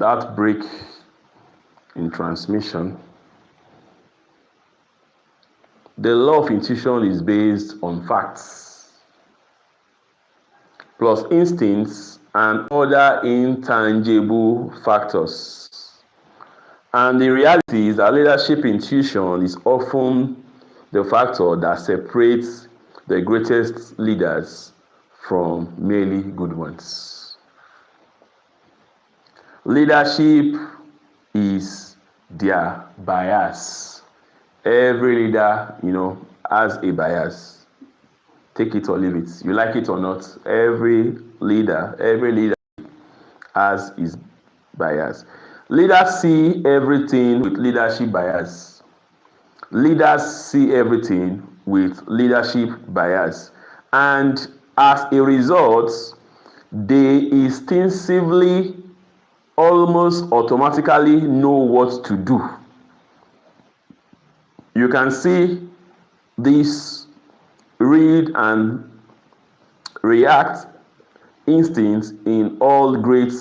that break in transmission. The law of intuition is based on facts, plus instincts and other intangible factors. And the reality is that leadership intuition is often the factor that separates the greatest leaders from merely good ones. Leadership is their bias. Every leader, has a bias. Take it or leave it. You like it or not, every leader has his bias. Leaders see everything with leadership bias. Leaders see everything with leadership bias. And as a result, they instinctively, almost automatically know what to do. You can see this read and react instincts in all great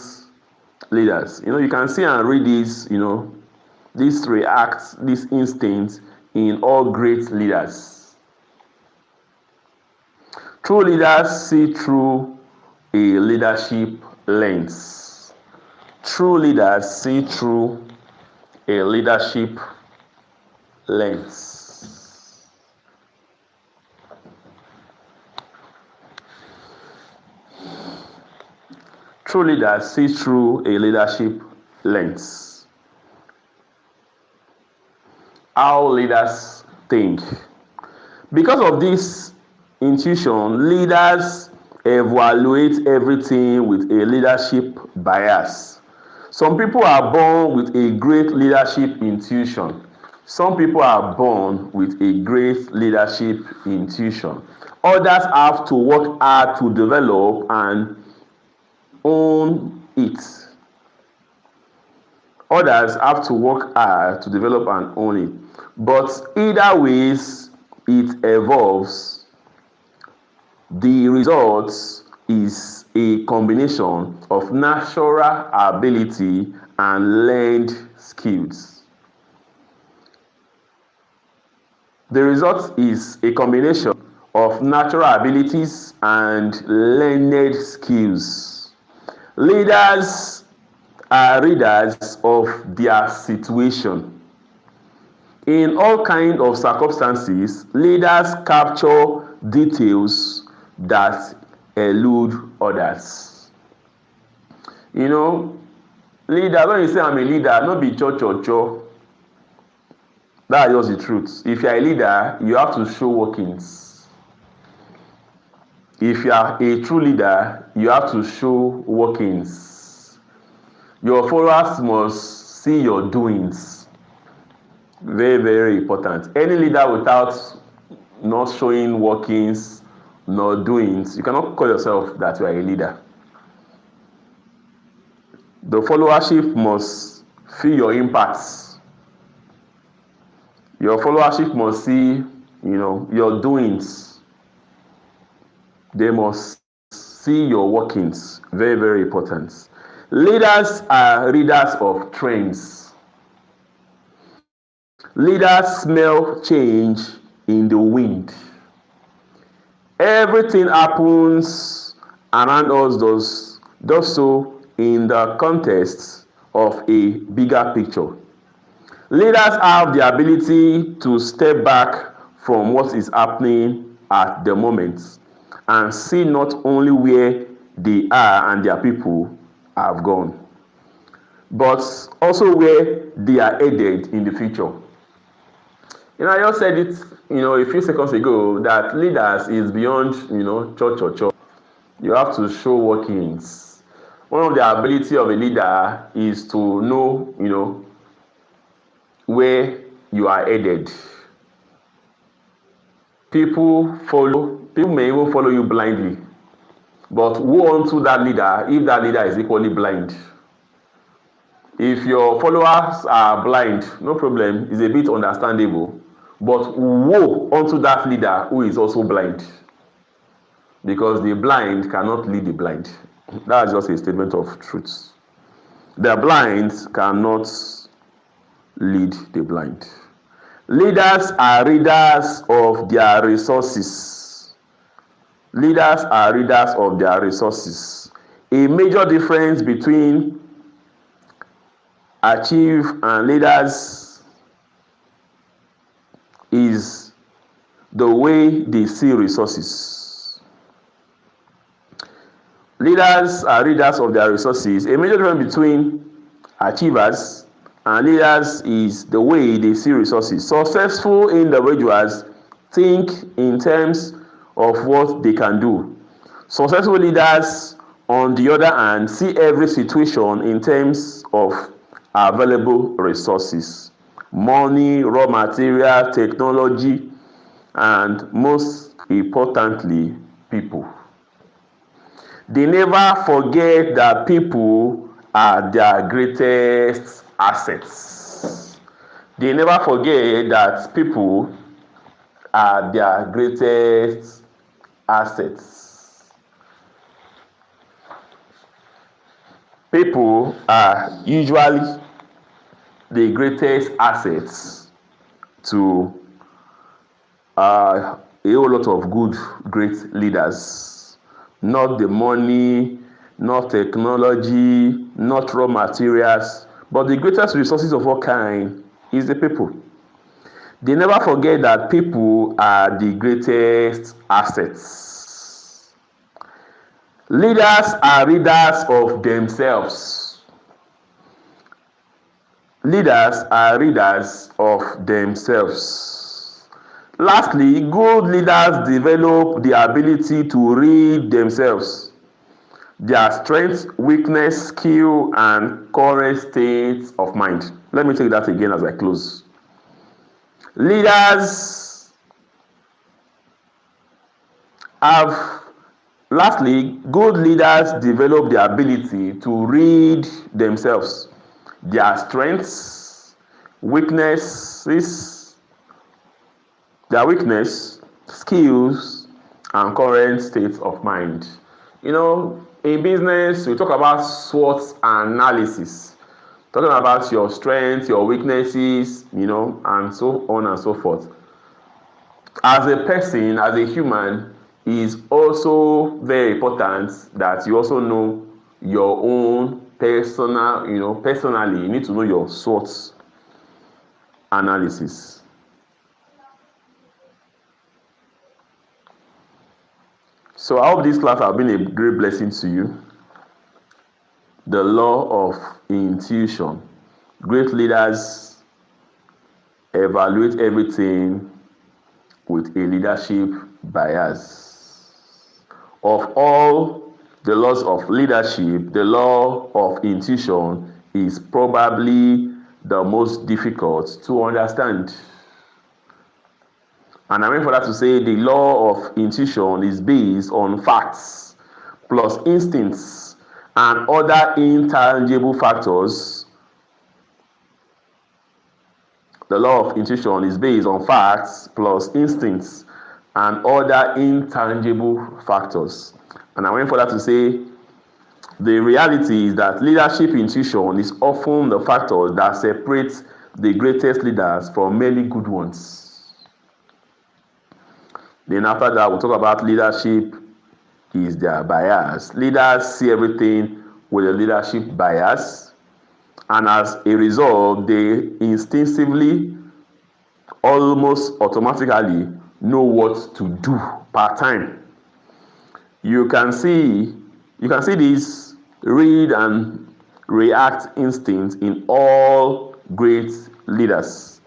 leaders. You can see and read this, this reacts, this instinct in all great leaders. True leaders see through a leadership lens. True leaders see through a leadership lens. True leaders see through a leadership lens. How leaders think. Because of this intuition, leaders evaluate everything with a leadership bias. Some people are born with a great leadership intuition. Some people are born with a great leadership intuition. Others have to work hard to develop and own it. Others have to work hard to develop and own it. But either ways it evolves, the result is a combination of natural ability and learned skills. The result is a combination of natural abilities and learned skills. Leaders are readers of their situation. In all kinds of circumstances, leaders capture details that elude others. Leader, when you say I'm a leader, not be cho. That's just the truth. If you're a leader, you have to show workings. If you are a true leader, you have to show workings. Your followers must see your doings. Very, very important. Any leader without not showing workings nor doings, you cannot call yourself that you are a leader. The followership must feel your impacts. Your followership must see, your doings. They must see your workings. Very, very important. Leaders are readers of trends. Leaders smell change in the wind. Everything happens around us does so in the context of a bigger picture. Leaders have the ability to step back from what is happening at the moment and see not only where they are and their people have gone, but also where they are headed in the future. I just said it, a few seconds ago, that leaders is beyond, cho. You have to show workings. One of the ability of a leader is to know, where you are headed. People may even follow you blindly. But woe unto that leader if that leader is equally blind. If your followers are blind, no problem, it's a bit understandable. But woe unto that leader who is also blind. Because the blind cannot lead the blind. That's just a statement of truth. The blind cannot lead the blind. Leaders are readers of their resources. Leaders are readers of their resources. A major difference between achieve and leaders is the way they see resources. Leaders are readers of their resources. A major difference between achievers and leaders is the way they see resources. Successful individuals think in terms of what they can do. Successful leaders, on the other hand, see every situation in terms of available resources: money, raw material, technology, and most importantly, people. They never forget that people are their greatest assets. They never forget that people are their greatest assets. People are usually the greatest assets to a whole lot of good, great leaders. Not the money, not technology, not raw materials, but the greatest resources of all kind is the people. They never forget that people are the greatest assets. Leaders are readers of themselves. Leaders are readers of themselves. Lastly, good leaders develop the ability to read themselves, their strengths, weakness, skill, and current state of mind. Let me take that again as I close. Lastly, good leaders develop the ability to read themselves, their strengths, weaknesses, skills, and current state of mind. In business, we talk about SWOT analysis, talking about your strengths, your weaknesses, and so on and so forth. As a person, as a human, it is also very important that you also know your own personally, you need to know your SWOT analysis. So I hope this class has been a great blessing to you. The law of intuition. Great leaders evaluate everything with a leadership bias. Of all the laws of leadership, the law of intuition is probably the most difficult to understand. And I mean for that to say the law of intuition is based on facts plus instincts and other intangible factors. The law of intuition is based on facts plus instincts and other intangible factors. And I mean for that to say the reality is that leadership intuition is often the factor that separates the greatest leaders from many good ones. Then after that, we'll talk about leadership is their bias. Leaders see everything with a leadership bias, and as a result, they instinctively, almost automatically know what to do per time. You can see this read and react instinct in all great leaders.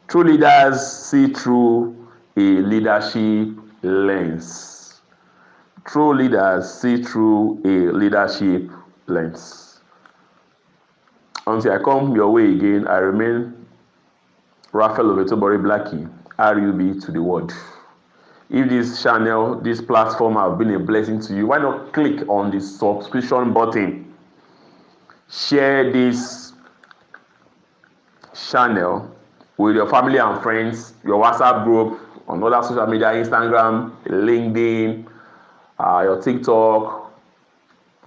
True leaders see through a leadership lens. True leaders see through a leadership lens. Until I come your way again, I remain Raphael Ovetobori Blackie, RUB to the world. If this channel, this platform have been a blessing to you, why not click on the subscription button? Share this channel with your family and friends, your WhatsApp group, on other social media, Instagram, LinkedIn, your TikTok,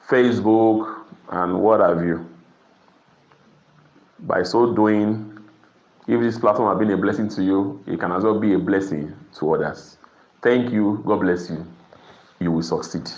Facebook, and what have you. By so doing, if this platform has been a blessing to you, it can as well be a blessing to others. Thank you. God bless you. You will succeed.